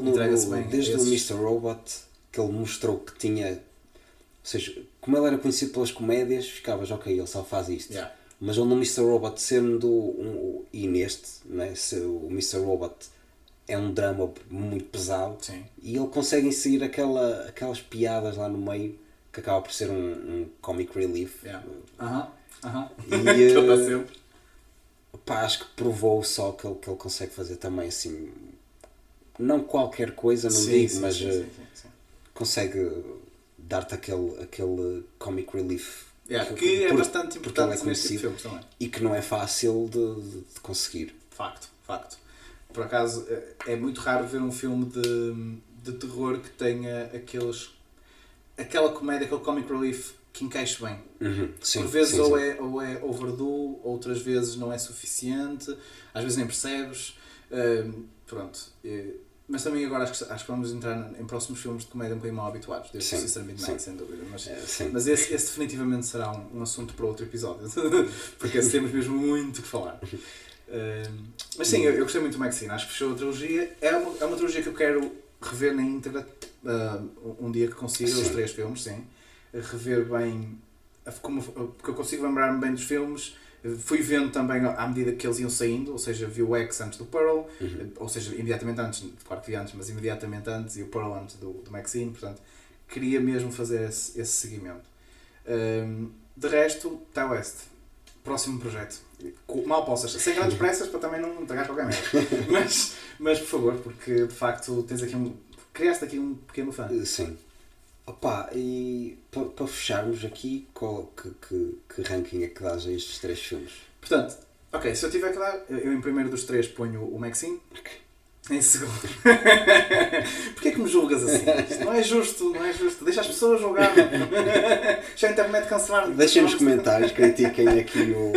desde o Mr. Robot, que ele mostrou que tinha... Ou seja, como ele era conhecido pelas comédias, ficavas, ok, ele só faz isto. Yeah. Mas ele no Mr. Robot, e neste, né, o Mr. Robot é um drama muito pesado. Sim. E ele consegue inserir aquelas piadas lá no meio, que acaba por ser um comic relief. Yeah. E sempre. Pá, acho que provou só que ele consegue fazer também assim, não qualquer coisa, não digo, mas sim. consegue dar-te aquele comic relief que é bastante importante neste tipo de filmes também. E que não é fácil de conseguir. Facto. Por acaso é muito raro ver um filme de terror que tenha aquela comédia, aquele comic relief que encaixe bem. Sim, por vezes sim. ou é overdue, outras vezes não é suficiente, às vezes nem percebes. Pronto. Mas também agora acho que vamos entrar em próximos filmes de comédia um bocadinho mal habituados, desde o Sister Midnight, sem dúvida. Mas esse definitivamente será um assunto para outro episódio, porque esse temos mesmo muito que falar. Mas sim, eu gostei muito do Maxine, acho que fechou a trilogia. É uma trilogia que eu quero rever na íntegra um dia que consiga, os 3 filmes, sim. Rever bem, porque eu consigo lembrar-me bem dos filmes. Fui vendo também à medida que eles iam saindo, ou seja, vi o X antes do Pearl, ou seja, imediatamente antes, claro que vi antes, mas imediatamente antes, e o Pearl antes do Maxine, portanto, queria mesmo fazer esse seguimento. De resto, Ty West, próximo projeto. Mal possas, sem grandes pressas para também não entregar qualquer merda. mas por favor, porque de facto tens aqui criaste aqui um pequeno fã. Sim. Opa, e para fecharmos aqui, que ranking é que dás a estes 3 filmes? Portanto, ok, se eu tiver que dar, eu em primeiro dos 3 ponho o Maxine. Okay. Em segundo. Porquê que me julgas assim? Isto não é justo. Deixa as pessoas julgar. Já a internet cancelar. Deixem nos comentários, critiquem aqui o...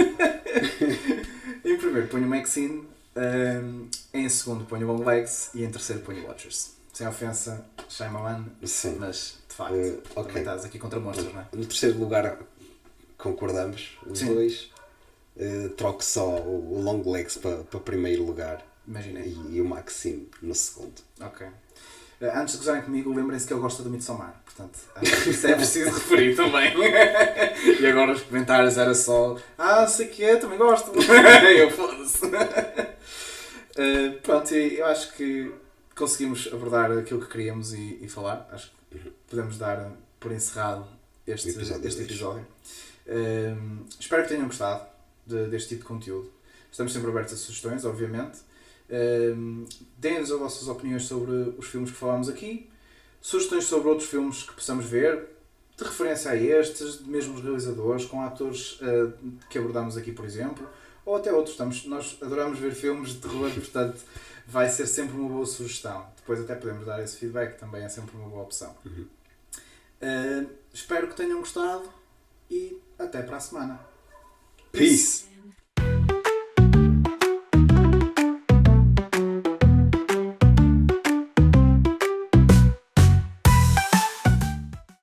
Em primeiro ponho o Maxine, em segundo ponho o Long Legs e em terceiro ponho o Watchers. Sem ofensa, Shyamalan, sim. Mas de facto, também estás aqui contra monstros, não é? No terceiro lugar concordamos, os dois. Troco só o Long Legs para primeiro lugar. Imaginei. E o Maxine no segundo. Ok. Antes de gozarem comigo, lembrem-se que ele gosta do Midsommar. Portanto, acho que isso é preciso referir também. E agora os comentários era só sei que é, também gosto. Eu foda-se. Pronto, eu acho que conseguimos abordar aquilo que queríamos e falar. Acho que podemos dar por encerrado este episódio. Espero que tenham gostado deste tipo de conteúdo. Estamos sempre abertos a sugestões, obviamente. Deem-nos as vossas opiniões sobre os filmes que falámos aqui, sugestões sobre outros filmes que possamos ver, de referência a estes, mesmo os realizadores, com atores que abordámos aqui, por exemplo, ou até outros. Nós adoramos ver filmes de terror, portanto vai ser sempre uma boa sugestão. Depois até podemos dar esse feedback, também é sempre uma boa opção. Espero que tenham gostado e até para a semana. Peace!